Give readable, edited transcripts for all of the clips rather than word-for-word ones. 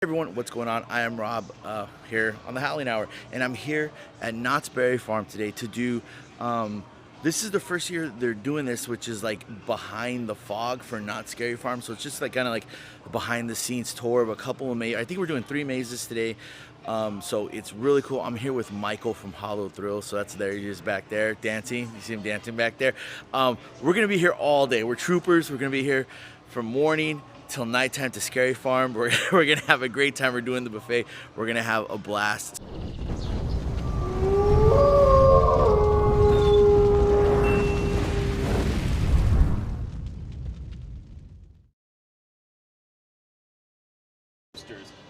everyone, what's going on? I am Rob here on the Howling Hour, and I'm here at Knott's Berry Farm today to do. This is the first year they're doing this, which is like behind the fog for Knott's Scary Farm. So it's just like kind of like a behind the scenes tour of a couple of mazes. I think we're doing 3 mazes today. So it's really cool. I'm here with Michael from Hollow Thrill. So that's there. He's back there dancing. You see him dancing back there. We're gonna be here all day. We're troopers. We're gonna be here from morning till nighttime to Scary Farm. We're gonna have a great time. We're doing the buffet. We're gonna have a blast.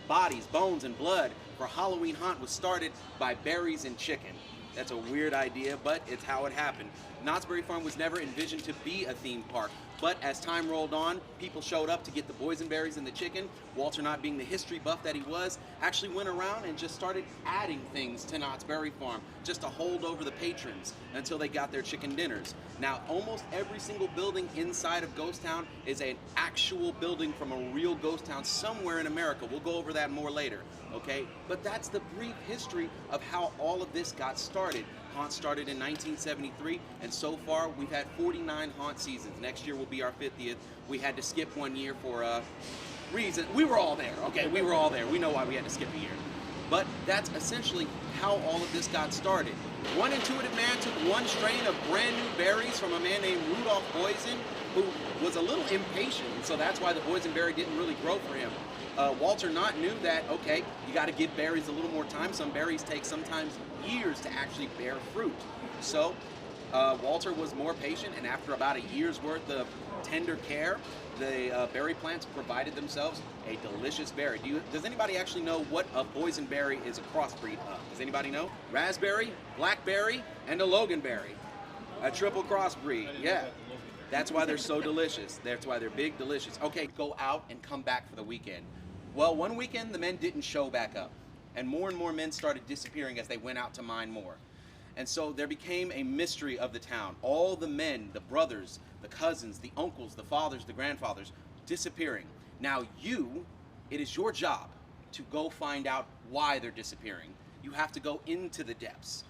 Bodies, bones, and blood for Halloween haunt was started by berries and chicken. That's a weird idea, but it's how it happened. Knott's Berry Farm was never envisioned to be a theme park, but as time rolled on, people showed up to get the boysenberries and the chicken. Walter, not being the history buff that he was, actually went around and just started adding things to Knott's Berry Farm just to hold over the patrons until they got their chicken dinners. Now, almost every single building inside of Ghost Town is an actual building from a real ghost town somewhere in America. We'll go over that more later, okay? But that's the brief history of how all of this got started. Haunt started in 1973, and so far we've had 49 haunt seasons. Next year will be our 50th. We had to skip 1 year for a reason. We were all there, okay? We were all there. We know why we had to skip a year. But that's essentially how all of this got started. One intuitive man took one strain of brand new berries from a man named Rudolph Boysen, who was a little impatient, and so that's why the boysenberry didn't really grow for him. Walter Knott knew that, okay, you got to give berries a little more time. Some berries take sometimes years to actually bear fruit. So Walter was more patient, and after about a year's worth of tender care, the berry plants provided themselves a delicious berry. Does anybody actually know what a boysenberry is a crossbreed of? Does anybody know? Raspberry, blackberry, and a loganberry. A triple crossbreed, yeah. That's why they're so delicious. That's why they're big, delicious. Okay, go out and come back for the weekend. Well, one weekend the men didn't show back up, and more men started disappearing as they went out to mine more. And so there became a mystery of the town. All the men, the brothers, the cousins, the uncles, the fathers, the grandfathers, disappearing. Now it is your job to go find out why they're disappearing. You have to go into the depths.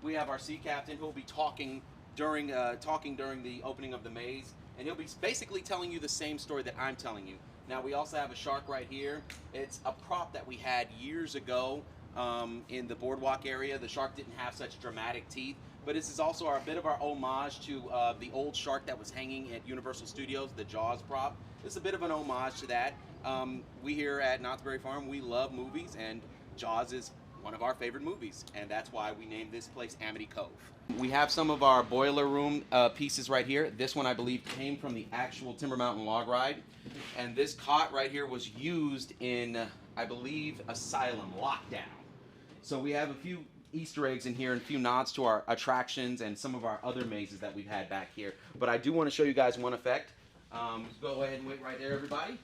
We have our sea captain who will be talking during the opening of the maze, and he'll be basically telling you the same story that I'm telling you. Now we also have a shark right here. It's a prop that we had years ago in the boardwalk area. The shark didn't have such dramatic teeth, but this is also a bit of our homage to the old shark that was hanging at Universal Studios, the Jaws prop. It's a bit of an homage to that. We here at Knott's Berry Farm, we love movies, and Jaws is one of our favorite movies, and that's why we named this place Amity Cove. We have some of our boiler room pieces right here. This one, I believe, came from the actual Timber Mountain log ride, and this cot right here was used in, I believe, Asylum Lockdown. So we have a few Easter eggs in here and a few nods to our attractions and some of our other mazes that we've had back here. But I do want to show you guys one effect. Go ahead and wait right there, everybody.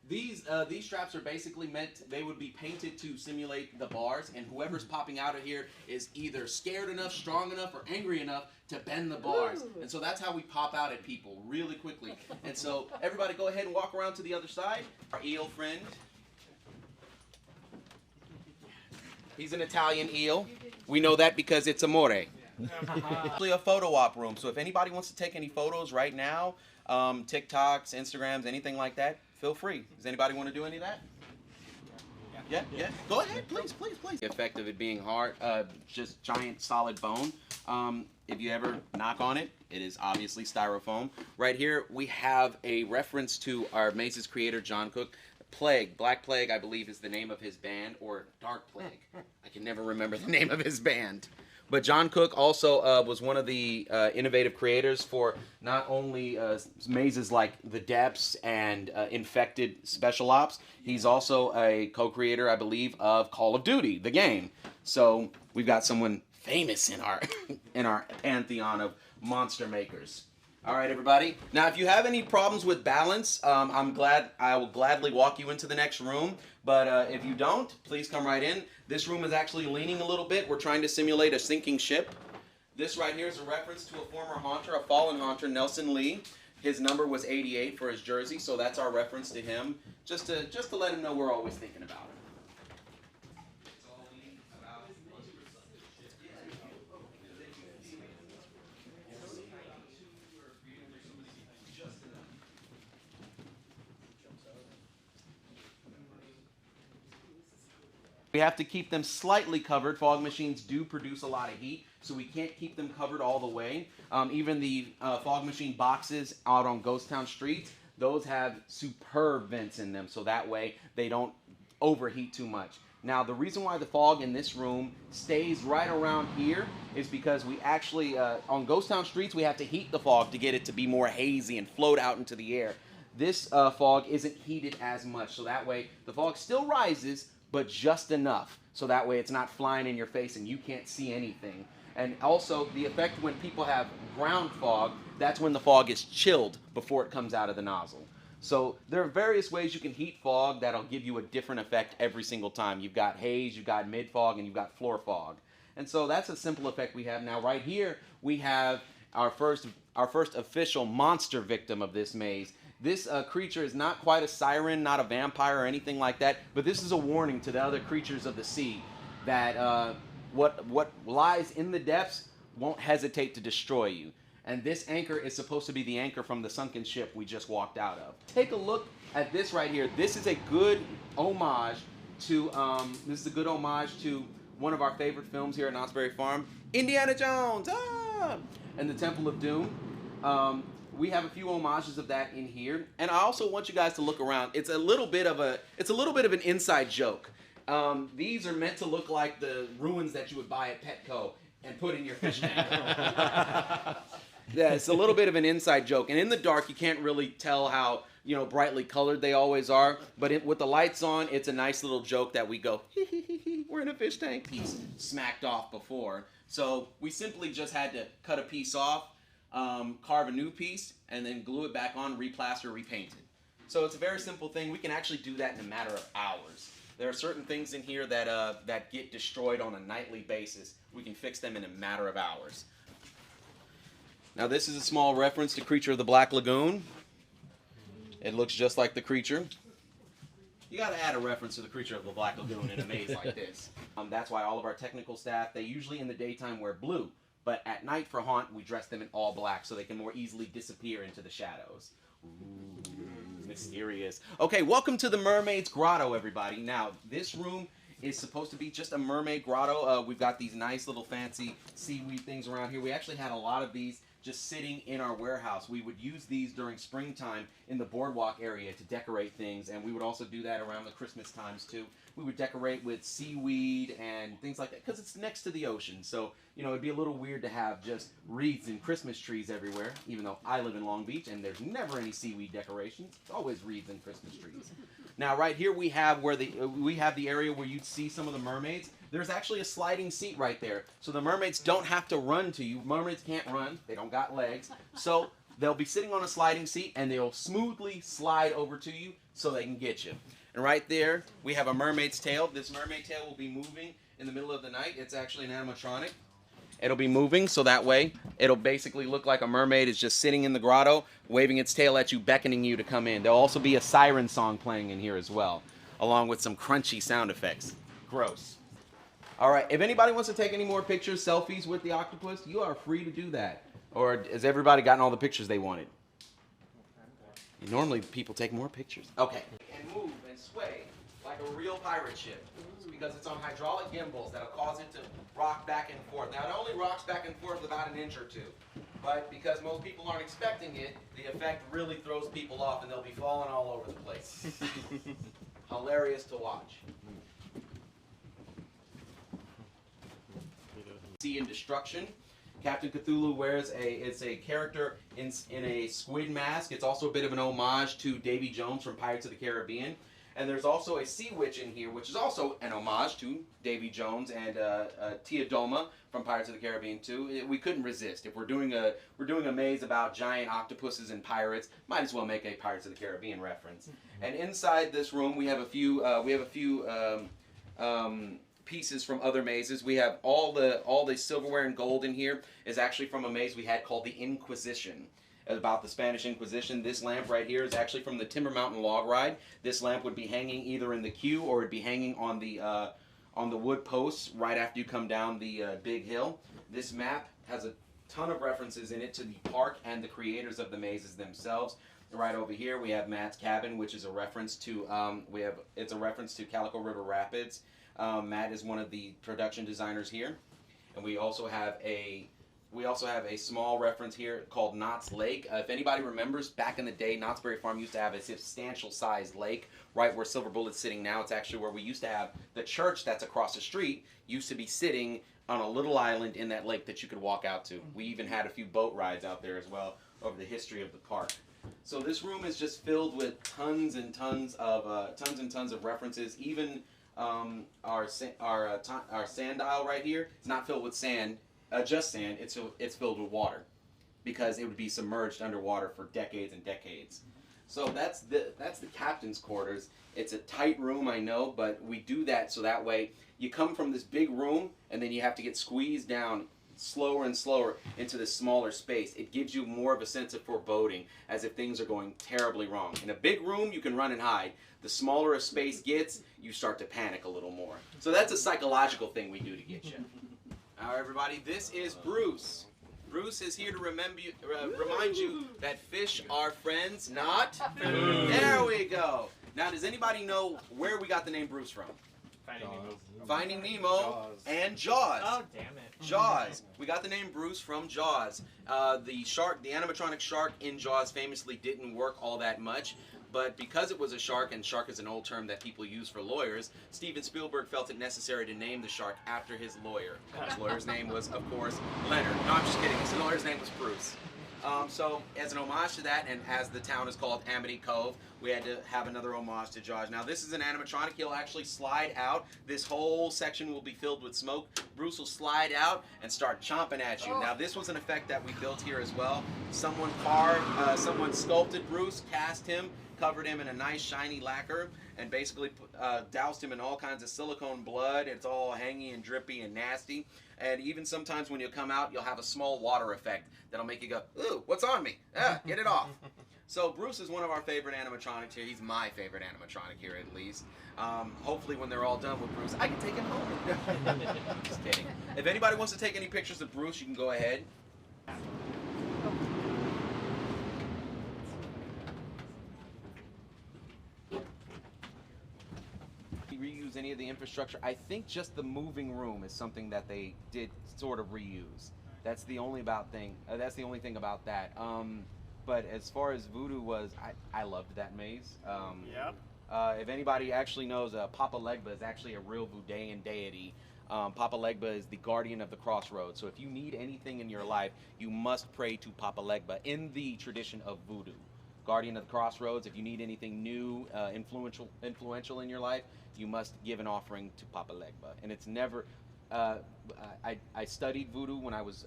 These straps are basically meant, they would be painted to simulate the bars, and whoever's popping out of here is either scared enough, strong enough, or angry enough to bend the bars. And so that's how we pop out at people really quickly. And so everybody go ahead and walk around to the other side. Our eel friend. He's an Italian eel. We know that because it's amore. Actually a photo op room, so if anybody wants to take any photos right now, TikToks, Instagrams, anything like that, feel free. Does anybody want to do any of that? Yeah. Go ahead, please. The effect of it being hard, just giant solid bone. If you ever knock on it, it is obviously styrofoam. Right here, we have a reference to our maze's creator, John Cook. Plague, Black Plague, I believe, is the name of his band, or Dark Plague. I can never remember the name of his band. But John Cook also was one of the innovative creators for not only mazes like The Depths and Infected Special Ops, he's also a co-creator, I believe, of Call of Duty, the game. So we've got someone famous in our in our pantheon of monster makers. All right, everybody. Now, if you have any problems with balance, I will gladly walk you into the next room. But if you don't, please come right in. This room is actually leaning a little bit. We're trying to simulate a sinking ship. This right here is a reference to a former haunter, a fallen haunter, Nelson Lee. His number was 88 for his jersey, so that's our reference to him, just to let him know we're always thinking about him. We have to keep them slightly covered. Fog machines do produce a lot of heat, so we can't keep them covered all the way. Even the fog machine boxes out on ghost town streets, those have superb vents in them, so that way they don't overheat too much. Now, the reason why the fog in this room stays right around here is because we actually, on ghost town streets, we have to heat the fog to get it to be more hazy and float out into the air. This fog isn't heated as much, so that way the fog still rises, but just enough, so that way it's not flying in your face and you can't see anything. And also, the effect when people have ground fog, that's when the fog is chilled before it comes out of the nozzle. So there are various ways you can heat fog that'll give you a different effect every single time. You've got haze, you've got mid fog, and you've got floor fog. And so that's a simple effect we have. Now right here, we have our first official monster victim of this maze. This creature is not quite a siren, not a vampire or anything like that, but this is a warning to the other creatures of the sea that what lies in the depths won't hesitate to destroy you. And this anchor is supposed to be the anchor from the sunken ship we just walked out of. Take a look at this right here. This is a good homage to one of our favorite films here at Knott's Berry Farm, Indiana Jones, and the Temple of Doom. We have a few homages of that in here, and I also want you guys to look around. It's a little bit of an inside joke. These are meant to look like the ruins that you would buy at Petco and put in your fish tank. Yeah, it's a little bit of an inside joke, and in the dark you can't really tell how brightly colored they always are. But with the lights on, it's a nice little joke that we go, we're in a fish tank. Piece smacked off before, so we simply just had to cut a piece off. Carve a new piece, and then glue it back on, replaster, repaint it. So it's a very simple thing. We can actually do that in a matter of hours. There are certain things in here that get destroyed on a nightly basis. We can fix them in a matter of hours. Now this is a small reference to Creature of the Black Lagoon. It looks just like the creature. You got to add a reference to the Creature of the Black Lagoon in a maze like this. That's why all of our technical staff, they usually in the daytime wear blue. But at night for Haunt, we dress them in all black so they can more easily disappear into the shadows. Ooh, mysterious. Okay, welcome to the Mermaid's Grotto, everybody. Now, this room is supposed to be just a mermaid grotto. We've got these nice little fancy seaweed things around here. We actually had a lot of these just sitting in our warehouse. We would use these during springtime in the boardwalk area to decorate things, and we would also do that around the Christmas times too. We would decorate with seaweed and things like that because it's next to the ocean. So, it'd be a little weird to have just wreaths and Christmas trees everywhere, even though I live in Long Beach and there's never any seaweed decorations. It's always wreaths and Christmas trees. Now, right here we have the area where you'd see some of the mermaids. There's actually a sliding seat right there. So the mermaids don't have to run to you. Mermaids can't run. They don't got legs. So they'll be sitting on a sliding seat and they'll smoothly slide over to you so they can get you. And right there, we have a mermaid's tail. This mermaid tail will be moving in the middle of the night. It's actually an animatronic. It'll be moving so that way it'll basically look like a mermaid is just sitting in the grotto, waving its tail at you, beckoning you to come in. There'll also be a siren song playing in here as well, along with some crunchy sound effects. Gross. All right, if anybody wants to take any more pictures, selfies with the octopus, you are free to do that. Or has everybody gotten all the pictures they wanted? Normally people take more pictures. Okay. And move and sway like a real pirate ship. It's because it's on hydraulic gimbals that'll cause it to rock back and forth. Now it only rocks back and forth about an inch or two. But because most people aren't expecting it, the effect really throws people off and they'll be falling all over the place. Hilarious to watch. Sea and Destruction. Captain Cthulhu wears a character in a squid mask. It's also a bit of an homage to Davy Jones from Pirates of the Caribbean. And there's also a sea witch in here, which is also an homage to Davy Jones and Teodoma from Pirates of the Caribbean too. We couldn't resist. If we're doing a maze about giant octopuses and pirates, might as well make a Pirates of the Caribbean reference. And inside this room, we have a few pieces from other mazes. We have all the silverware and gold in here is actually from a maze we had called the Inquisition. about the Spanish Inquisition. This lamp right here is actually from the Timber Mountain log ride. This lamp would be hanging either in the queue or it'd be hanging on the wood posts right after you come down the big hill. This map has a ton of references in it to the park and the creators of the mazes themselves. Right over here we have Matt's cabin, which is a reference to it's a reference to Calico River Rapids. Matt is one of the production designers here, and we also have a small reference here called Knott's Lake. If anybody remembers, back in the day, Knott's Berry Farm used to have a substantial sized lake right where Silver Bullet's sitting now. It's actually where we used to have the church that's across the street used to be sitting on a little island in that lake that you could walk out to. We even had a few boat rides out there as well over the history of the park. So this room is just filled with tons and tons of references. Even our sand aisle right here is not filled with sand. Just sand, it's filled with water because it would be submerged underwater for decades and decades. So that's the captain's quarters. It's a tight room, I know, but we do that so that way you come from this big room and then you have to get squeezed down slower and slower into this smaller space. It gives you more of a sense of foreboding, as if things are going terribly wrong. In a big room, you can run and hide. The smaller a space gets, you start to panic a little more. So that's a psychological thing we do to get you. All right, everybody, this is Bruce. Bruce is here to remind you that fish are friends, not food. There we go. Now, does anybody know where we got the name Bruce from? Finding Nemo. Finding Nemo and Jaws. Oh, damn it. Jaws. We got the name Bruce from Jaws. The animatronic shark in Jaws famously didn't work all that much. But because it was a shark, and shark is an old term that people use for lawyers, Steven Spielberg felt it necessary to name the shark after his lawyer. His lawyer's name was, of course, Leonard. No, I'm just kidding. His lawyer's name was Bruce. So as an homage to that, and as the town is called Amity Cove, we had to have another homage to Jaws. Now this is an animatronic. He'll actually slide out. This whole section will be filled with smoke. Bruce will slide out and start chomping at you. Now this was an effect that we built here as well. Someone sculpted Bruce, cast him, covered him in a nice shiny lacquer, and basically doused him in all kinds of silicone blood. It's all hangy and drippy and nasty. And even sometimes when you come out, you'll have a small water effect that'll make you go, ooh, what's on me? Get it off. So Bruce is one of our favorite animatronics here. He's my favorite animatronic here, at least. Hopefully when they're all done with Bruce, I can take him home. Just kidding. If anybody wants to take any pictures of Bruce, you can go ahead. Reuse any of the infrastructure. I think just the moving room is something that they did sort of reuse. That's the only thing about that. But as far as voodoo was, I loved that maze. Yep. If anybody actually knows, Papa Legba is actually a real Voodooan deity. Papa Legba is the guardian of the crossroads. So if you need anything in your life, you must pray to Papa Legba in the tradition of voodoo. Guardian of the crossroads. If you need anything new, influential in your life, you must give an offering to Papa Legba. And it's never. I studied voodoo when I was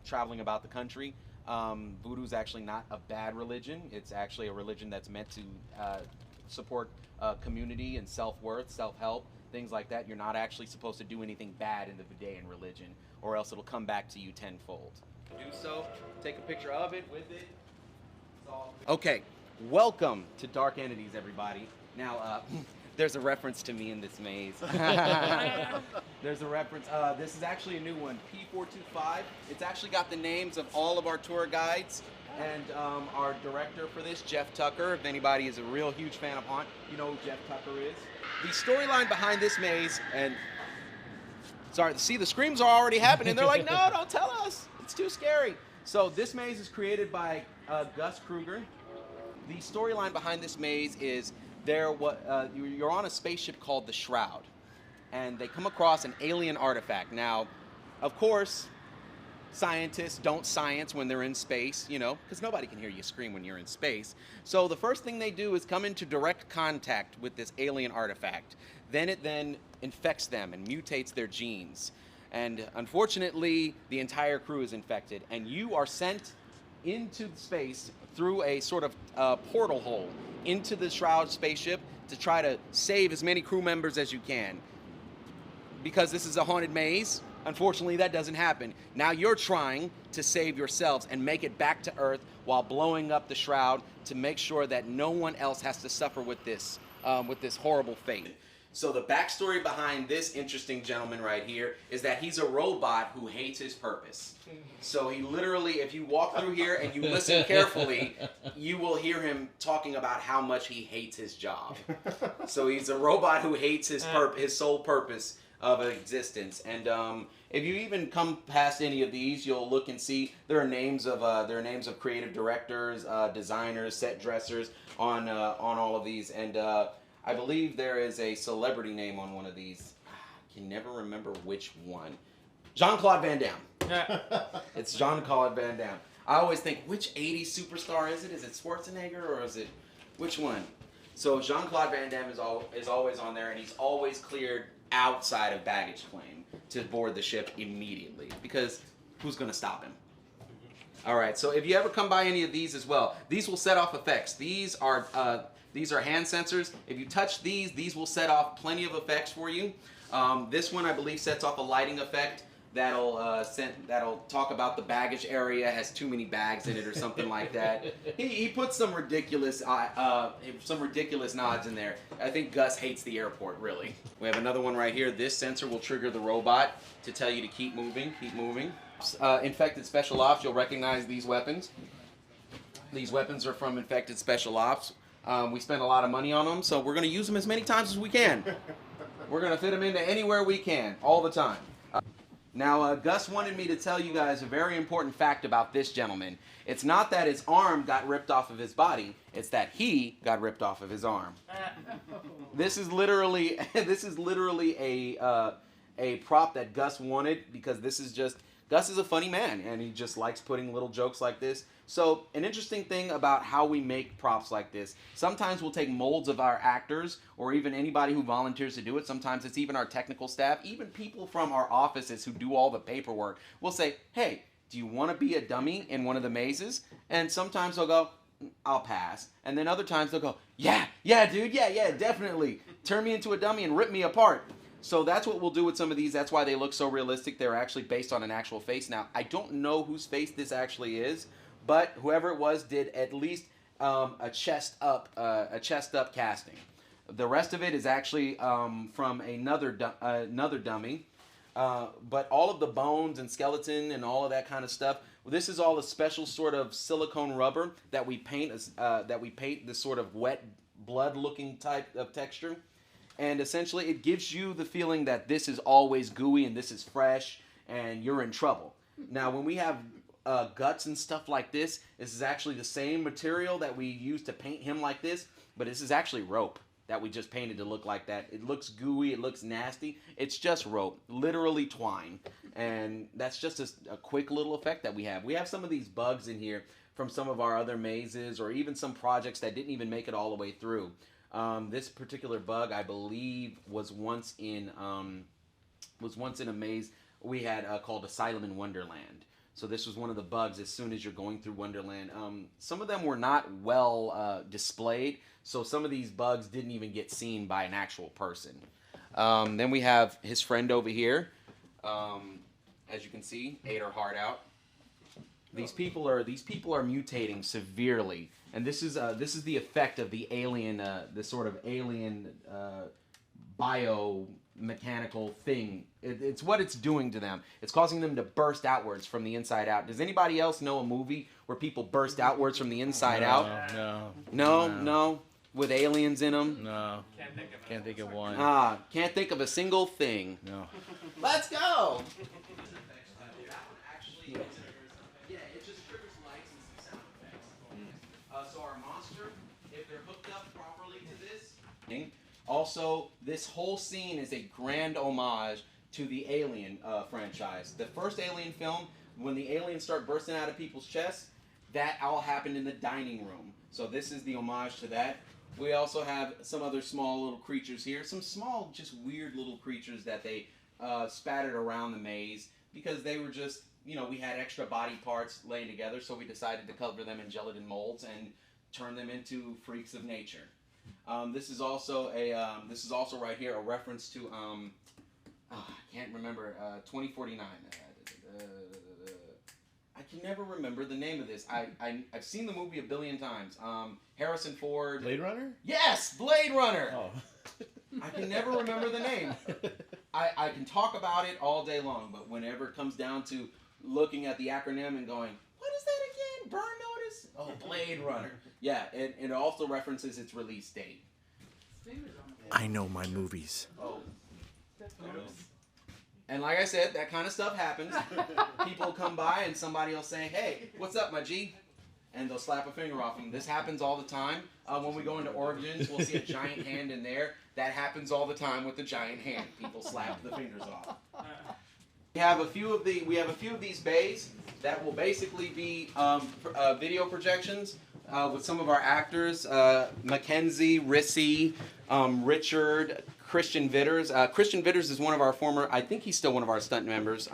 traveling about the country. Voodoo is actually not a bad religion. It's actually a religion that's meant to support community and self-worth, self-help, things like that. You're not actually supposed to do anything bad in the Voodooan religion, or else it'll come back to you tenfold. Do so. Take a picture of it, with it. Okay, welcome to Dark Entities, everybody. Now, there's a reference to me in this maze. There's a reference. This is actually a new one, P425. It's actually got the names of all of our tour guides and our director for this, Jeff Tucker. If anybody is a real huge fan of Haunt, you know who Jeff Tucker is. The storyline behind this maze, and sorry, see, the screams are already happening. They're like, no, don't tell us. It's too scary. So this maze is created by Gus Kruger. The storyline behind this maze is you're on a spaceship called the Shroud, and they come across an alien artifact. Now, of course, scientists don't science when they're in space, because nobody can hear you scream when you're in space. So the first thing they do is come into direct contact with this alien artifact. Then it infects them and mutates their genes. And unfortunately, the entire crew is infected, and you are sent into space through a sort of portal hole into the Shroud spaceship to try to save as many crew members as you can. Because this is a haunted maze, Unfortunately, that doesn't happen. Now you're trying to save yourselves and make it back to Earth while blowing up the shroud to make sure that no one else has to suffer with this horrible fate. So the backstory behind this interesting gentleman right here is that he's a robot who hates his purpose. So he literally, if you walk through here and you listen carefully, you will hear him talking about how much he hates his job. So he's a robot who hates his sole purpose of existence. And if you even come past any of these, you'll look and see there are names of creative directors, designers, set dressers on all of these. And I believe there is a celebrity name on one of these. I can never remember which one. Jean-Claude Van Damme. It's Jean-Claude Van Damme. I always think, which 80s superstar is it? Is it Schwarzenegger or is it, which one? So Jean-Claude Van Damme is always on there, and he's always cleared outside of baggage claim to board the ship immediately, because who's going to stop him? All right, so if you ever come by any of these as well, these will set off effects. These are hand sensors. If you touch these will set off plenty of effects for you. This one, I believe, sets off a lighting effect that'll talk about the baggage area has too many bags in it or something like that. He puts some ridiculous nods in there. I think Gus hates the airport, really. We have another one right here. This sensor will trigger the robot to tell you to keep moving, keep moving. Infected Special Ops, you'll recognize these weapons. These weapons are from Infected Special Ops. We spend a lot of money on them, so we're going to use them as many times as we can. We're going to fit them into anywhere we can, all the time. Now, Gus wanted me to tell you guys a very important fact about this gentleman. It's not that his arm got ripped off of his body, it's that he got ripped off of his arm. This is literally a prop that Gus wanted, because Gus is a funny man, and he just likes putting little jokes like this. So an interesting thing about how we make props like this, sometimes we'll take molds of our actors or even anybody who volunteers to do it. Sometimes it's even our technical staff, even people from our offices who do all the paperwork. We'll say, hey, do you want to be a dummy in one of the mazes? And sometimes they'll go, I'll pass. And then other times they'll go, yeah, dude, yeah, definitely. Turn me into a dummy and rip me apart. So that's what we'll do with some of these. That's why they look so realistic. They're actually based on an actual face. Now, I don't know whose face this actually is, but whoever it was did at least a chest up casting. The rest of it is actually from another dummy. But all of the bones and skeleton and all of that kind of stuff, this is all a special sort of silicone rubber that we paint this sort of wet blood-looking type of texture. And essentially, it gives you the feeling that this is always gooey and this is fresh and you're in trouble. Now, when we have guts and stuff like this is actually the same material that we use to paint him like this, but this is actually rope that we just painted to look like that. It looks gooey, it looks nasty. It's just rope, literally twine. And that's just a quick little effect that we have. We have some of these bugs in here from some of our other mazes or even some projects that didn't even make it all the way through. This particular bug, I believe, was once in a maze we had called Asylum in Wonderland. So this was one of the bugs as soon as you're going through Wonderland. Some of them were not well displayed, so some of these bugs didn't even get seen by an actual person. Then we have his friend over here. As you can see, ate her heart out. These people are mutating severely, and this is the effect of the alien, the sort of alien biomechanical thing. It's what it's doing to them. It's causing them to burst outwards from the inside out. Does anybody else know a movie where people burst outwards from the inside out? No. With aliens in them? No. Can't think of one. Can't think of a single thing. No. Let's go! Yeah, it just triggers lights and some sound effects. So our monster, if they're hooked up properly to this. Also, this whole scene is a grand homage to the Alien franchise. The first Alien film, when the aliens start bursting out of people's chests, that all happened in the dining room. So this is the homage to that. We also have some other small little creatures here. Some small, just weird little creatures that they spattered around the maze because they were just, we had extra body parts laying together, so we decided to cover them in gelatin molds and turn them into freaks of nature. This is also right here a reference to I can't remember. 2049. I can never remember the name of this. I've seen the movie a billion times. Harrison Ford. Blade Runner? Yes, Blade Runner. Oh. I can never remember the name. I can talk about it all day long, but whenever it comes down to looking at the acronym and going, what is that again? Burn notice? Oh, Blade Runner. Yeah, it also references its release date. I know my movies. Oh. And like I said, that kind of stuff happens. People come by and somebody will say, hey, what's up, my G? And they'll slap a finger off them. This happens all the time. When we go into Origins, we'll see a giant hand in there. That happens all the time with the giant hand. People slap the fingers off. We have a few of these bays that will basically be video projections with some of our actors, Mackenzie, Rissy, Richard, Christian Vitters. Christian Vitters is one of our former, I think he's still one of our stunt members.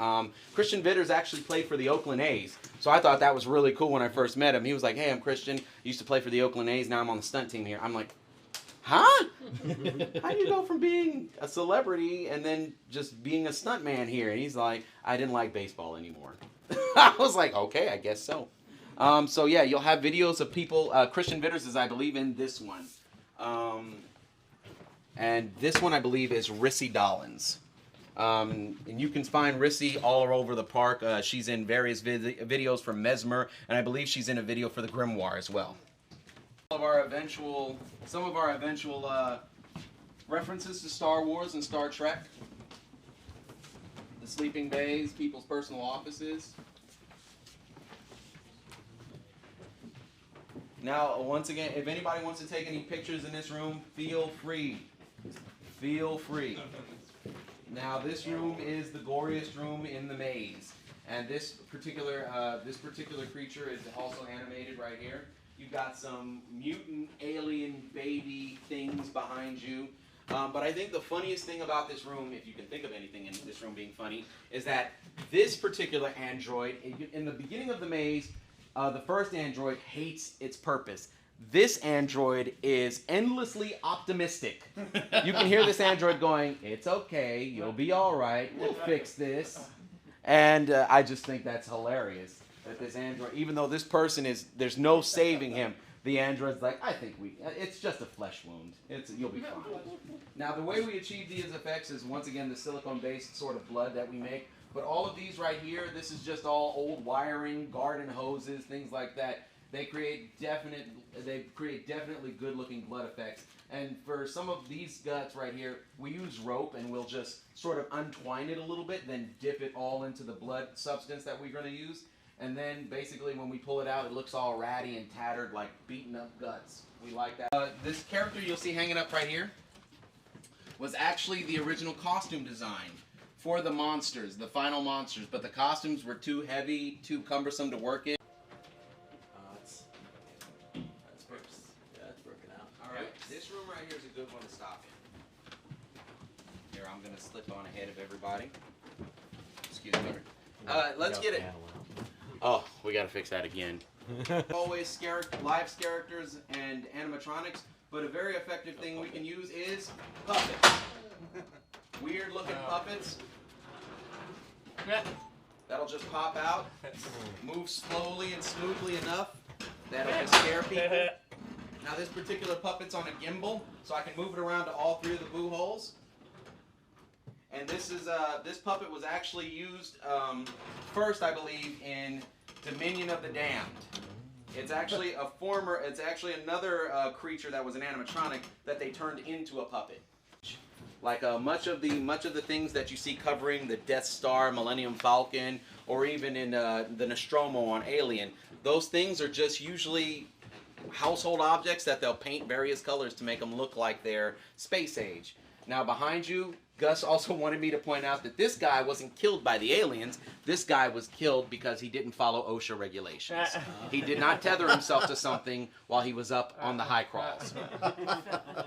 Christian Vitters actually played for the Oakland A's. So I thought that was really cool when I first met him. He was like, hey, I'm Christian. I used to play for the Oakland A's. Now I'm on the stunt team here. I'm like, huh? How do you go from being a celebrity and then just being a stunt man here? And he's like, I didn't like baseball anymore. I was like, okay, I guess so. So yeah, you'll have videos of people. Christian Vitters is, I believe, in this one. And this one, I believe, is Rissy Dollins. And you can find Rissy all over the park. She's in various videos for Mesmer, and I believe she's in a video for the Grimoire as well. Some of our eventual references to Star Wars and Star Trek. The sleeping bays, people's personal offices. Now, once again, if anybody wants to take any pictures in this room, feel free. Feel free. Now, this room is the goriest room in the maze, and this particular creature is also animated right here. You've got some mutant alien baby things behind you. But I think the funniest thing about this room, if you can think of anything in this room being funny, is that this particular android, in the beginning of the maze, the first android hates its purpose. This android is endlessly optimistic. You can hear this android going, it's okay, you'll be all right, we'll fix this. And I just think that's hilarious that this android, even though this person is, there's no saving him, the android's like, I think it's just a flesh wound. You'll be fine. Now, the way we achieve these effects is, once again, the silicone-based sort of blood that we make. But all of these right here, this is just all old wiring, garden hoses, things like that. They create definitely good-looking blood effects. And for some of these guts right here, we use rope, and we'll just sort of untwine it a little bit, then dip it all into the blood substance that we're going to use. And then basically when we pull it out, it looks all ratty and tattered like beaten up guts. We like that. This character you'll see hanging up right here was actually the original costume design for the monsters, the final monsters, but the costumes were too heavy, too cumbersome to work in. That's working out. Alright, this room right here is a good one to stop in. Here, I'm going to slip on ahead of everybody. Excuse me. Let's get it. Oh, we got to fix that again. Always live characters and animatronics, but a very effective thing we can use is puppets. Weird looking puppets. That'll just pop out, move slowly and smoothly enough that'll just scare people. Now this particular puppet's on a gimbal, so I can move it around to all three of the boo holes. And this puppet was actually used first, I believe, in Dominion of the Damned. It's actually another creature that was an animatronic that they turned into a puppet. Like much of the things that you see covering the Death Star, Millennium Falcon, or even in the Nostromo on Alien, those things are just usually household objects that they'll paint various colors to make them look like they're space age. Now behind you, Gus also wanted me to point out that this guy wasn't killed by the aliens. This guy was killed because he didn't follow OSHA regulations. He did not tether himself to something while he was up on the high crawls.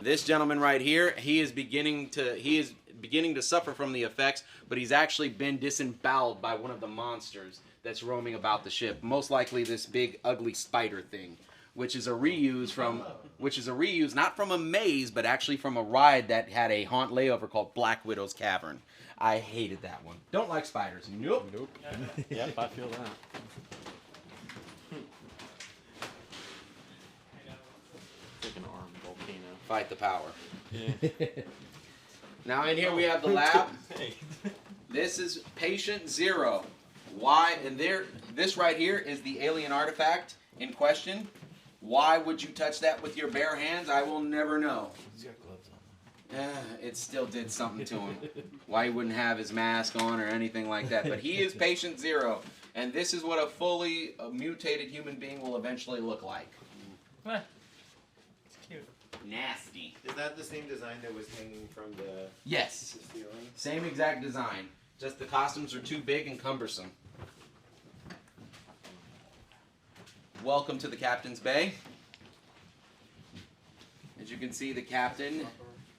This gentleman right here, he is beginning to suffer from the effects, but he's actually been disemboweled by one of the monsters that's roaming about the ship. Most likely this big ugly spider thing. which is a reuse not from a maze, but actually from a ride that had a haunt layover called Black Widow's Cavern. I hated that one. Don't like spiders. Nope. Nope. Yep, I feel that. Like an armed volcano. Fight the power. Yeah. Now in here we have the lab. Hey. This is patient 0. Why? And this right here is the alien artifact in question. Why would you touch that with your bare hands? I will never know. He's got gloves on. It still did something to him. Why he wouldn't have his mask on or anything like that. But he is patient 0. And this is what a fully mutated human being will eventually look like. It's cute. Nasty. Is that the same design that was hanging from the Yes. ceiling? Same exact design. Just the costumes are too big and cumbersome. Welcome to the Captain's Bay. As you can see, the captain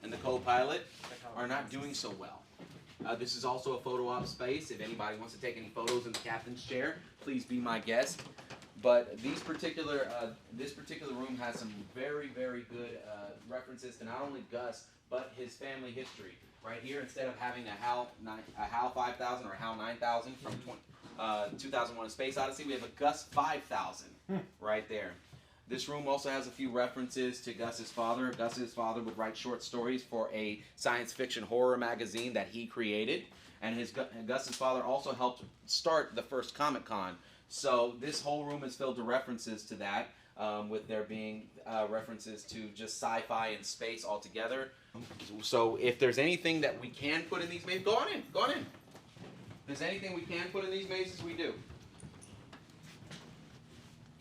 and the co-pilot are not doing so well. This is also a photo op space. If anybody wants to take any photos in the captain's chair, please be my guest. But this particular room has some very, very good references to not only Gus, but his family history. Right here, instead of having a HAL 5000 or a HAL 9000 from 2001: A Space Odyssey, we have a Gus 5000 right there. This room also has a few references to Gus's father. Gus's father would write short stories for a science fiction horror magazine that he created, and Gus's father also helped start the first Comic-Con. So this whole room is filled with references to that, with there being references to just sci-fi and space altogether. So if there's anything that we can put in these mazes, go on in. If there's anything we can put in these mazes, we do.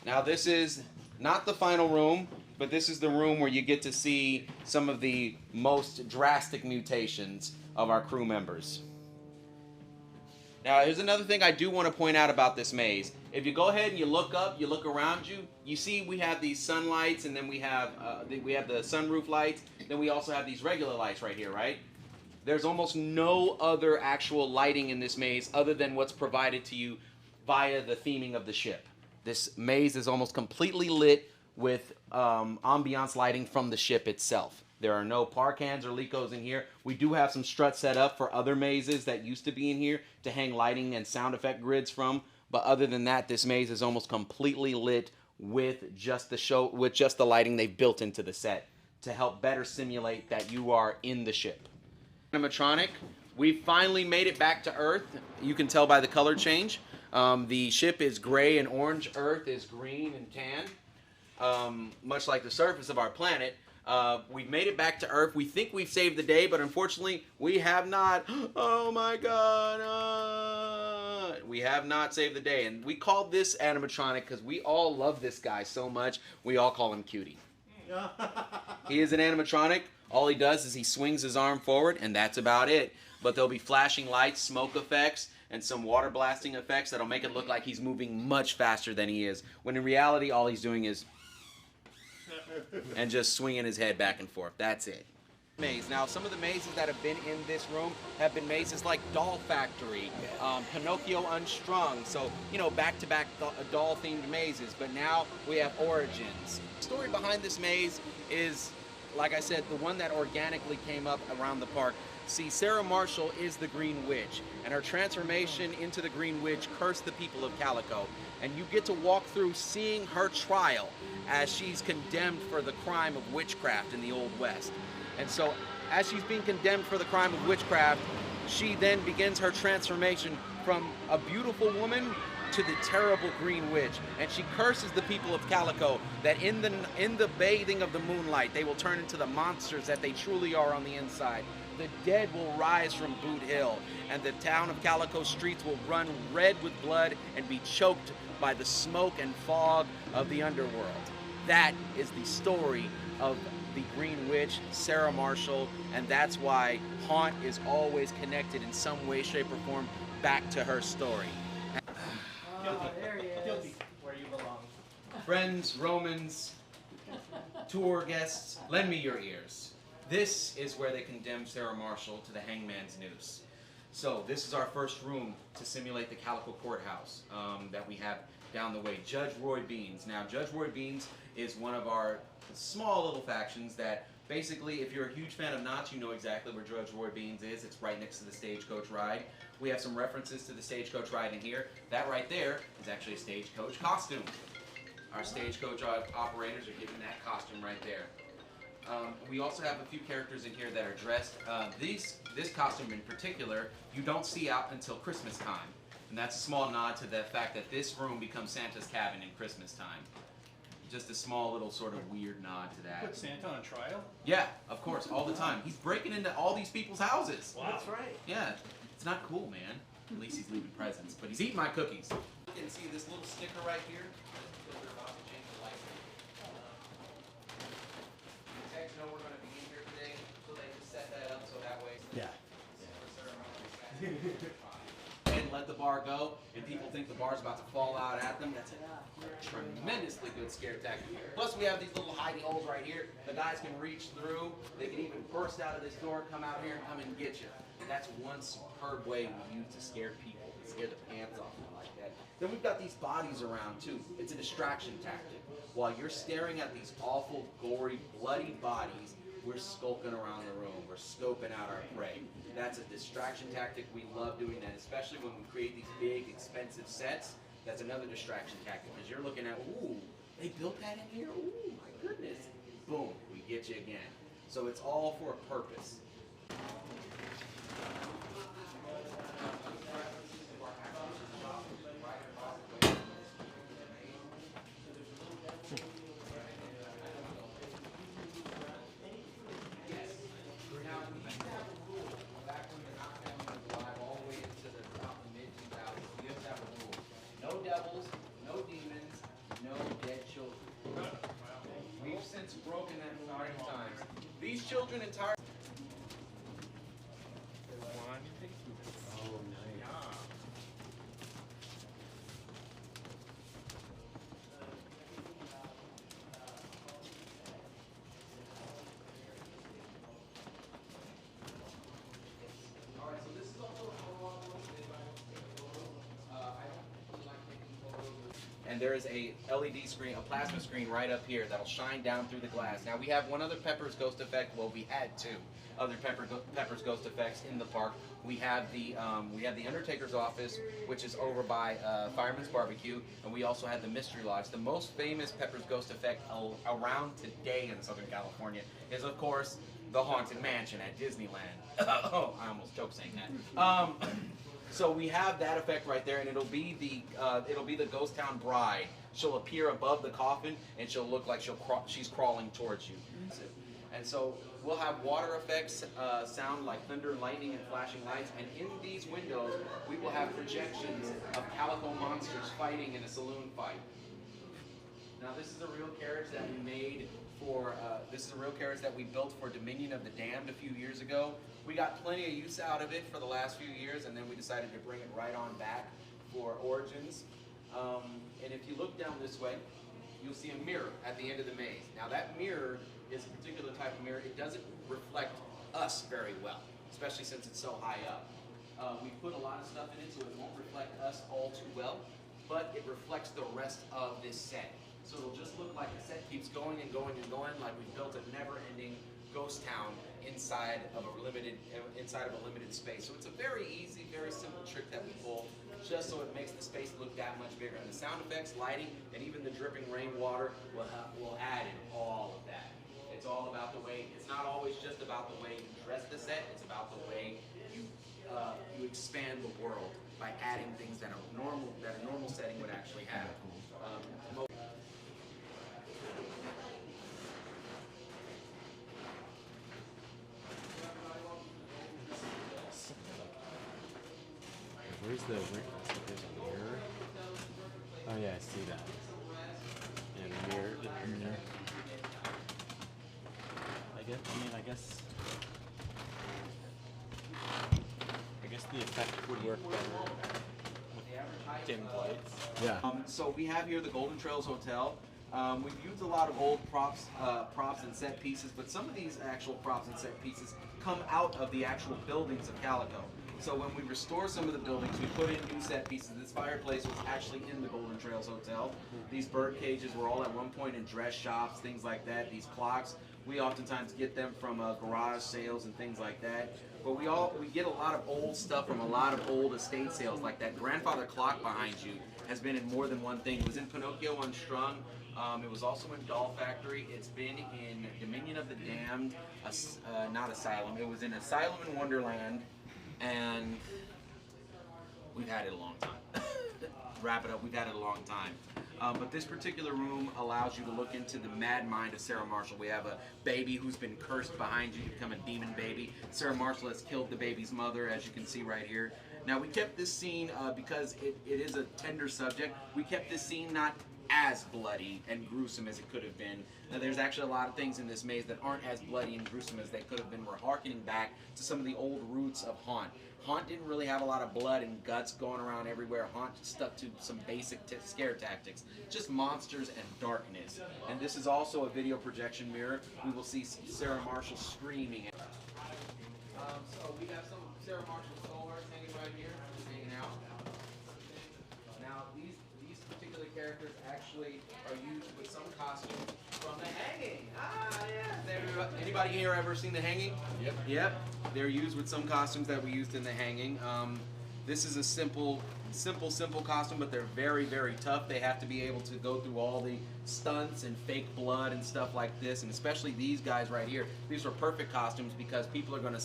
Now this is not the final room, but this is the room where you get to see some of the most drastic mutations of our crew members. Now, here's another thing I do want to point out about this maze. If you go ahead and you look up, you look around you, you see we have these sunlights, and then we have the sunroof lights, then we also have these regular lights right here, right? There's almost no other actual lighting in this maze other than what's provided to you via the theming of the ship. This maze is almost completely lit with ambiance lighting from the ship itself. There are no parkans or lecos in here. We do have some struts set up for other mazes that used to be in here to hang lighting and sound effect grids from. But other than that, this maze is almost completely lit with just the lighting they've built into the set to help better simulate that you are in the ship. Animatronic, we finally made it back to Earth. You can tell by the color change. The ship is gray and orange. Earth is green and tan, much like the surface of our planet. We've made it back to Earth. We think we've saved the day, but unfortunately, we have not. Oh my God. We have not saved the day. And we called this animatronic because we all love this guy so much, we all call him Cutie. He is an animatronic. All he does is he swings his arm forward, and that's about it. But there'll be flashing lights, smoke effects, and some water blasting effects that'll make it look like he's moving much faster than he is, when in reality, all he's doing is and just swinging his head back and forth. That's it. Maze. Now, some of the mazes that have been in this room have been mazes like Doll Factory, Pinocchio Unstrung, so, you know, back-to-back doll-themed mazes, but now we have Origins. The story behind this maze is, like I said, the one that organically came up around the park. See, Sarah Marshall is the Green Witch, and her transformation into the Green Witch cursed the people of Calico. And you get to walk through seeing her trial as she's condemned for the crime of witchcraft in the Old West. And so, as she's being condemned for the crime of witchcraft, she then begins her transformation from a beautiful woman to the terrible Green Witch. And she curses the people of Calico that in the bathing of the moonlight, they will turn into the monsters that they truly are on the inside. The dead will rise from Boot Hill, and the town of Calico streets will run red with blood and be choked by the smoke and fog of the underworld. That is the story of the Green Witch, Sarah Marshall, and that's why Haunt is always connected in some way, shape, or form back to her story. Oh, there he is. Guilty, where you belong. Friends, Romans, tour guests, lend me your ears. This is where they condemned Sarah Marshall to the hangman's noose. So this is our first room to simulate the Calico courthouse that we have down the way. Judge Roy Beans. Now, Judge Roy Beans is one of our small little factions that basically, if you're a huge fan of Knots, you know exactly where Judge Roy Beans is. It's right next to the Stagecoach Ride. We have some references to the Stagecoach Ride in here. That right there is actually a Stagecoach costume. Our Stagecoach operators are given that costume right there. We also have a few characters in here that are dressed. This costume in particular, you don't see out until Christmas time. And that's a small nod to the fact that this room becomes Santa's cabin in Christmas time. Just a small little sort of weird nod to that. Put Santa on trial? Yeah, of course, all the time. He's breaking into all these people's houses. Wow. That's right. Yeah, it's not cool, man. At least he's leaving presents, but he's eating my cookies. You can see this little sticker right here. Because they're about to change the lights. The techs know we're going to be in here today, so they just set that up so that way. Yeah. And let the bar go, and people think the bar's about to fall out at them. That's a tremendously good scare tactic. Plus, we have these little hidey holes right here. The guys can reach through. They can even burst out of this door, come out here, and come and get you. That's one superb way we use to scare people, to scare the pants off them like that. Then we've got these bodies around too. It's a distraction tactic. While you're staring at these awful, gory, bloody bodies, we're skulking around the room. We're scoping out our prey. That's a distraction tactic. We love doing that, especially when we create these big, expensive sets. That's another distraction tactic, because you're looking at, ooh, they built that in here? Ooh, my goodness. Boom, we get you again. So it's all for a purpose. Broken that 9 times. These children entire. Alright, so this is also a photo and there is a LED screen, a plasma screen right up here that'll shine down through the glass. Now we have one other Pepper's Ghost effect. Well, we had two other Pepper's Ghost effects in the park. We have the Undertaker's office, which is over by Fireman's Barbecue, and we also had the Mystery Lodge. The most famous Pepper's Ghost effect around today in Southern California is, of course, the Haunted Mansion at Disneyland. Oh, I almost choked saying that. So we have that effect right there, and it'll be the Ghost Town Bride. She'll appear above the coffin, and she'll look like she's crawling towards you. And so we'll have water effects, sound like thunder and lightning and flashing lights, and in these windows we will have projections of Calico monsters fighting in a saloon fight. Now this is a real carriage that we made for, this is a real carriage that we built for Dominion of the Damned a few years ago. We got plenty of use out of it for the last few years, and then we decided to bring it right on back for Origins. And if you look down this way, you'll see a mirror at the end of the maze. Now that mirror is a particular type of mirror. It doesn't reflect us very well, especially since it's so high up. We put a lot of stuff in it, so it won't reflect us all too well, but it reflects the rest of this set. So it'll just look like the set keeps going and going and going, like we've built a never-ending ghost town inside of a limited space. So it's a very easy, very simple trick that we pull, just so it makes the space look that much bigger. And the sound effects, lighting, and even the dripping rainwater will add in all of that. It's all about the way. It's not always just about the way you dress the set. It's about the way you expand the world by adding things that a normal setting would actually have. Where's the there's a mirror? Oh yeah, I see that. And a mirror. I guess the effect would work better with dimmed lights. Yeah. So we have here the Golden Trails Hotel. We've used a lot of old props and set pieces, but some of these actual props and set pieces come out of the actual buildings of Calico. So when we restore some of the buildings, we put in new set pieces. This fireplace was actually in the Golden Trails Hotel. These bird cages were all at one point in dress shops, things like that. These clocks, we oftentimes get them from garage sales and things like that. But we get a lot of old stuff from a lot of old estate sales, like that grandfather clock behind you has been in more than one thing. It was in Pinocchio Unstrung. It was also in Doll Factory. It's been in Dominion of the Damned, not Asylum. It was in Asylum in Wonderland, and we've had it a long time. Wrap it up, we've had it a long time. But this particular room allows you to look into the mad mind of Sarah Marshall. We have a baby who's been cursed behind you to become a demon baby. Sarah Marshall has killed the baby's mother, as you can see right here. Now, we kept this scene because it is a tender subject. We kept this scene not as bloody and gruesome as it could have been. Now, there's actually a lot of things in this maze that aren't as bloody and gruesome as they could have been. We're harkening back to some of the old roots of Haunt. Haunt didn't really have a lot of blood and guts going around everywhere. Haunt stuck to some basic scare tactics, just monsters and darkness. And this is also a video projection mirror. We will see Sarah Marshall screaming. So we have some of Sarah Marshall's swords hanging right here, just hanging out. Now these particular characters actually are used with some costume from the hanging. Ah, yeah. Anybody here ever seen the hanging? Yep. Yep. They're used with some costumes that we used in the hanging. This is a simple costume, but they're very, very tough. They have to be able to go through all the stunts and fake blood and stuff like this, and especially these guys right here. These are perfect costumes because people are going to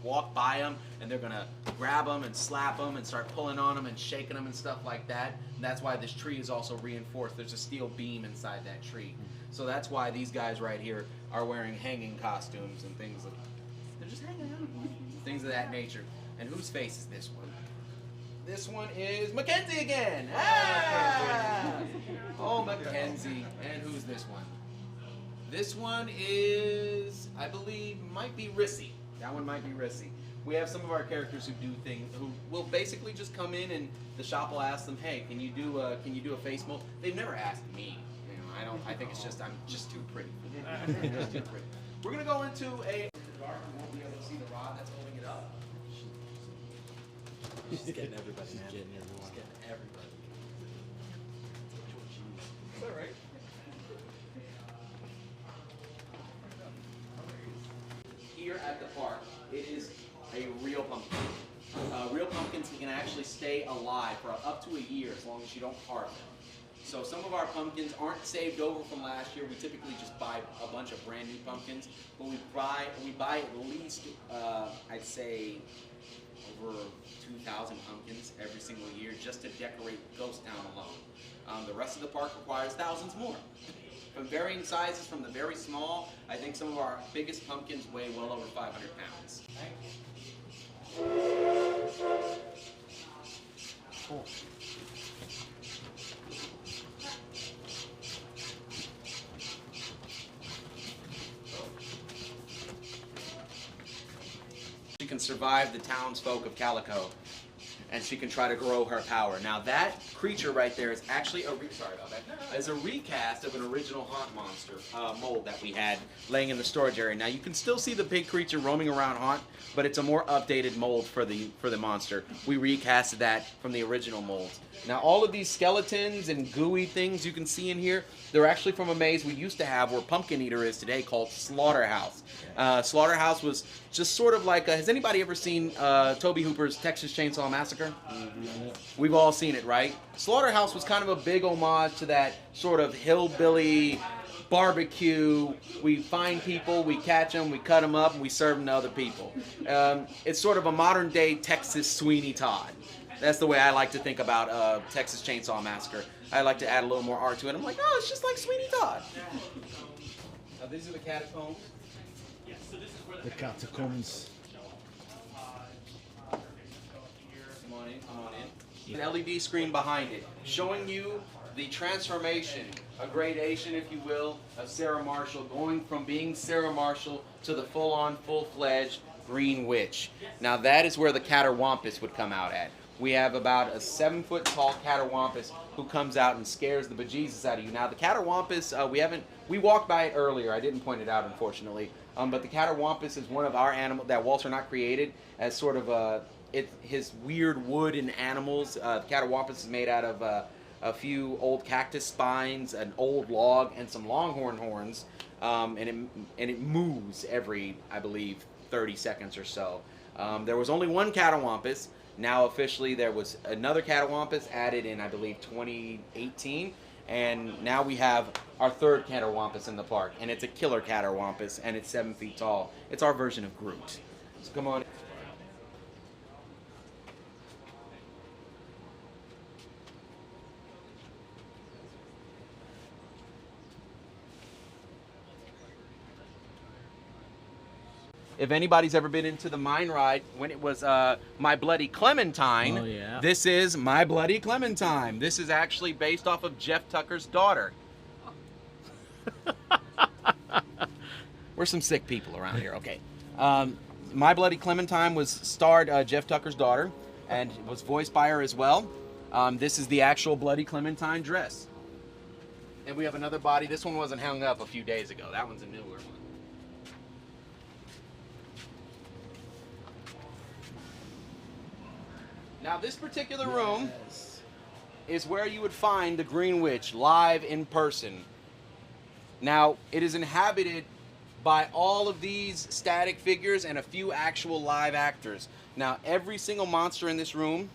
walk by them and they're going to grab them and slap them and start pulling on them and shaking them and stuff like that. And that's why this tree is also reinforced. There's a steel beam inside that tree. So that's why these guys right here are wearing hanging costumes and things. They're just hanging out. Things of that nature. And whose face is this one? This one is Mackenzie again. Ah! Oh, Mackenzie. And who's this one? This one is, I believe, might be Rissy. That one might be Rissy. We have some of our characters who do things, who will basically just come in and the shop will ask them, hey, can you do a face mold? They've never asked me. You know, I think it's just, I'm just too pretty. Just too pretty. We're going to go into a dark. We won't be able to see the rod that's holding it up. She's getting everybody. She's getting everyone. She's getting everybody. Is that right? Here at the park, it is a real pumpkin. Real pumpkins can actually stay alive for up to a year as long as you don't carve them. So some of our pumpkins aren't saved over from last year. We typically just buy a bunch of brand new pumpkins, but we buy at least I'd say over 2,000 pumpkins every single year just to decorate Ghost Town alone. The rest of the park requires thousands more. From varying sizes, from the very small, I think some of our biggest pumpkins weigh well over 500 pounds. Cool. She can survive the townsfolk of Calico, and she can try to grow her power. Now that creature right there is actually is a recast of an original Haunt monster mold that we had laying in the storage area. Now you can still see the big creature roaming around Haunt, but it's a more updated mold for the monster. We recasted that from the original mold. Now all of these skeletons and gooey things you can see in here, they're actually from a maze we used to have where Pumpkin Eater is today, called Slaughterhouse. Slaughterhouse was just sort of like, has anybody ever seen Tobe Hooper's Texas Chainsaw Massacre? Mm-hmm. We've all seen it, right? Slaughterhouse was kind of a big homage to that sort of hillbilly barbecue. We find people, we catch them, we cut them up, and we serve them to other people. It's sort of a modern day Texas Sweeney Todd. That's the way I like to think about Texas Chainsaw Massacre. I like to add a little more art to it. I'm like, oh, it's just like Sweeney Todd. Now these are the catacombs. The Catacombs. Come on in, come on in. An LED screen behind it, showing you the transformation, a gradation, if you will, of Sarah Marshall, going from being Sarah Marshall to the full-on, full-fledged Green Witch. Now that is where the catawampus would come out at. We have about a 7-foot-tall catawampus who comes out and scares the bejesus out of you. Now the catawampus, we walked by it earlier. I didn't point it out, unfortunately. But the catawampus is one of our animals that Walter Knott created as sort of his weird wood and animals. The catawampus is made out of a few old cactus spines, an old log, and some longhorn horns. And it moves every, I believe, 30 seconds or so. There was only one catawampus. Now officially there was another catawampus added in, I believe, 2018. And now we have our third catawampus in the park. And it's a killer catawampus, and it's 7 feet tall. It's our version of Groot. So come on. If anybody's ever been into the mine ride when it was My Bloody Clementine, Oh, yeah. This is My Bloody Clementine. This is actually based off of Jeff Tucker's daughter. We're some sick people around here. Okay. My Bloody Clementine was starred Jeff Tucker's daughter and was voiced by her as well. This is the actual Bloody Clementine dress. And we have another body. This one wasn't hung up a few days ago. That one's a newer one. Now this particular room is where you would find the Green Witch live in person. Now it is inhabited by all of these static figures and a few actual live actors. Now every single monster in this room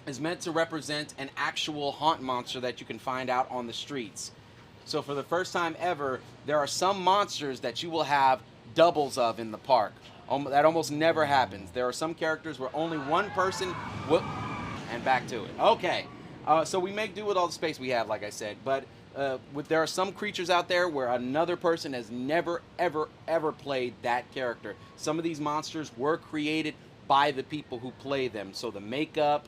is meant to represent an actual haunt monster that you can find out on the streets. So for the first time ever, there are some monsters that you will have doubles of in the park. That almost never happens. There are some characters where only one person will... And back to it. Okay. So we make do with all the space we have, like I said. But there are some creatures out there where another person has never, ever, ever played that character. Some of these monsters were created by the people who play them. So the makeup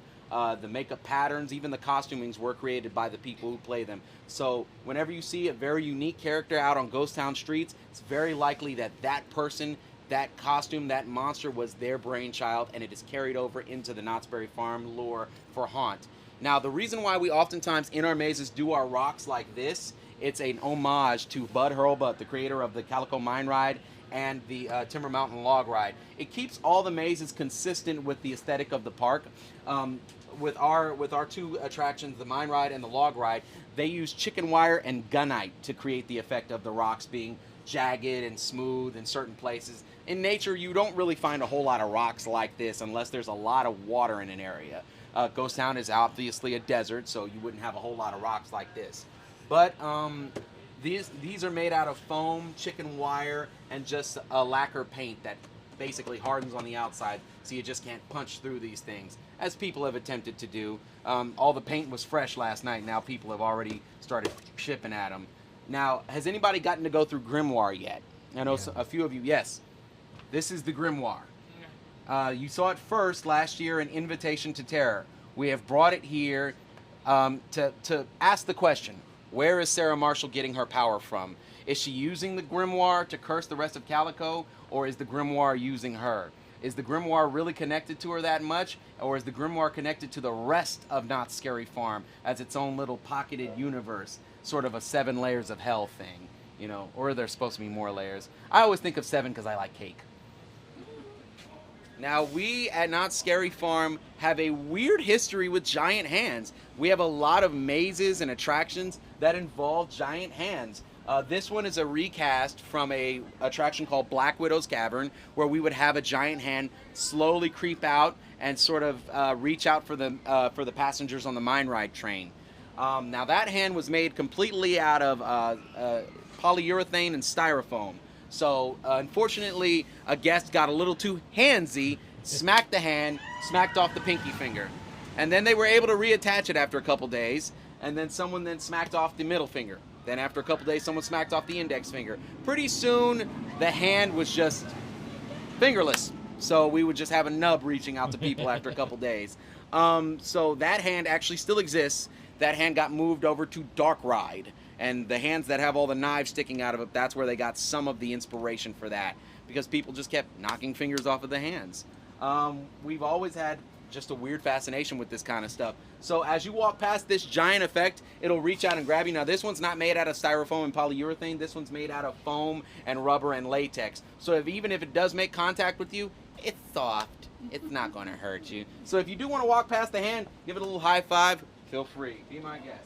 patterns, even the costumings were created by the people who play them. So whenever you see a very unique character out on Ghost Town streets, it's very likely that that person, that costume, that monster was their brainchild, and it is carried over into the Knott's Berry Farm lore for haunt. Now, the reason why we oftentimes in our mazes do our rocks like this, it's an homage to Bud Hurlbut, the creator of the Calico Mine Ride and the Timber Mountain Log Ride. It keeps all the mazes consistent with the aesthetic of the park. With our two attractions, the Mine Ride and the Log Ride, they use chicken wire and gunite to create the effect of the rocks being jagged and smooth in certain places. In nature, you don't really find a whole lot of rocks like this unless there's a lot of water in an area. Ghost Town is obviously a desert, so you wouldn't have a whole lot of rocks like this. But these are made out of foam, chicken wire, and just a lacquer paint that basically hardens on the outside, so you just can't punch through these things, as people have attempted to do. All the paint was fresh last night. Now people have already started shipping at them. Now, has anybody gotten to go through Grimoire yet? I know a few of you, yes. This is the Grimoire. You saw it first last year in Invitation to Terror. We have brought it here to ask the question, where is Sarah Marshall getting her power from? Is she using the Grimoire to curse the rest of Calico, or is the Grimoire using her? Is the Grimoire really connected to her that much, or is the Grimoire connected to the rest of Knott's Scary Farm as its own little pocketed universe? Sort of a 7 layers of hell thing, you know, or there's supposed to be more layers. I always think of 7 because I like cake. Now, we at Knott's Scary Farm have a weird history with giant hands. We have a lot of mazes and attractions that involve giant hands. This one is a recast from a attraction called Black Widow's Cavern, where we would have a giant hand slowly creep out and sort of reach out for the passengers on the mine ride train. Now that hand was made completely out of polyurethane and styrofoam. So unfortunately, a guest got a little too handsy, smacked the hand, smacked off the pinky finger. And then they were able to reattach it after a couple days, and then someone then smacked off the middle finger. Then after a couple days, someone smacked off the index finger. Pretty soon, the hand was just fingerless. So we would just have a nub reaching out to people after a couple days. So that hand actually still exists. That hand got moved over to Dark Ride. And the hands that have all the knives sticking out of it, that's where they got some of the inspiration for that. Because people just kept knocking fingers off of the hands. We've always had just a weird fascination with this kind of stuff. So as you walk past this giant effect, it'll reach out and grab you. Now this one's not made out of styrofoam and polyurethane. This one's made out of foam and rubber and latex. So even if it does make contact with you, it's soft. It's not going to hurt you. So if you do want to walk past the hand, give it a little high five, feel free. Be my guest.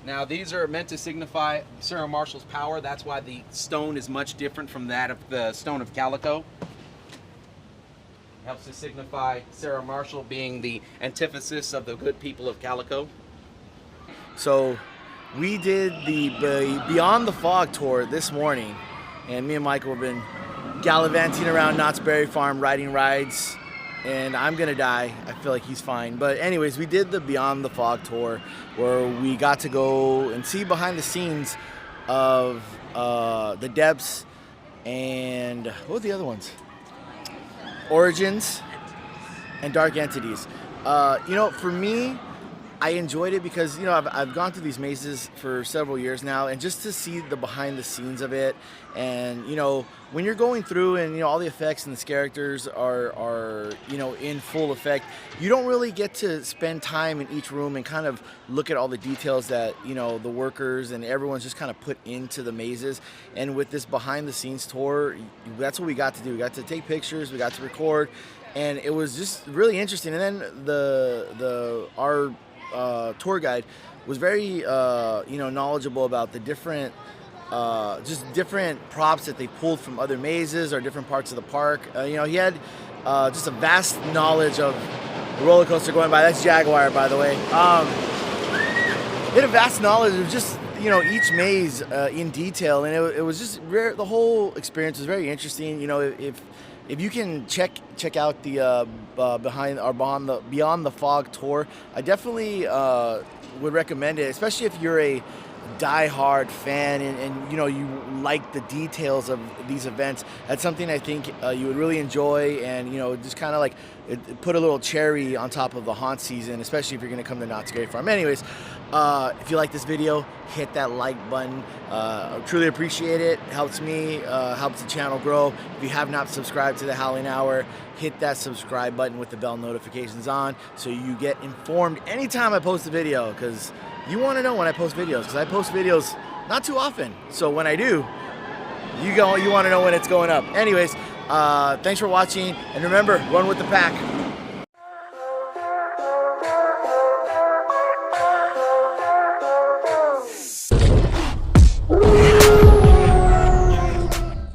Now these are meant to signify Sarah Marshall's power. That's why the stone is much different from that of the stone of Calico. Helps to signify Sarah Marshall being the antithesis of the good people of Calico. So we did the Beyond the Fog tour this morning, and me and Michael have been gallivanting around Knott's Berry Farm riding rides, and I'm gonna die. I feel like he's fine. But anyways, we did the Beyond the Fog tour where we got to go and see behind the scenes of the depths and what were the other ones? Origins and Dark Entities. You know, for me, I enjoyed it because, you know, I've gone through these mazes for several years now, and just to see the behind the scenes of it, and, you know, when you're going through and, you know, all the effects and the characters are you know, in full effect, you don't really get to spend time in each room and kind of look at all the details that, you know, the workers and everyone's just kind of put into the mazes. And with this behind the scenes tour, that's what we got to do. We got to take pictures, we got to record, and it was just really interesting. And then our tour guide was very you know, knowledgeable about the different just different props that they pulled from other mazes or different parts of the park. You know, he had just a vast knowledge of the roller coaster going by. That's Jaguar, by the way. He had a vast knowledge of just, you know, each maze in detail, and it was just rare. The whole experience was very interesting. You know, if you can check out the Beyond the Fog tour, I definitely would recommend it, especially if you're a die-hard fan and you know, you like the details of these events. That's something I think you would really enjoy, and, you know, just kind of like put a little cherry on top of the haunt season, especially if you're going to come to Knott's Berry Farm. Anyways, if you like this video, hit that like button. I truly appreciate it. It helps me, helps the channel grow. If you have not subscribed to the Howling Hour, hit that subscribe button with the bell notifications on so you get informed anytime I post a video, because you want to know when I post videos, because I post videos not too often. So when I do, you want to know when it's going up. Anyways, thanks for watching, and remember, run with the pack.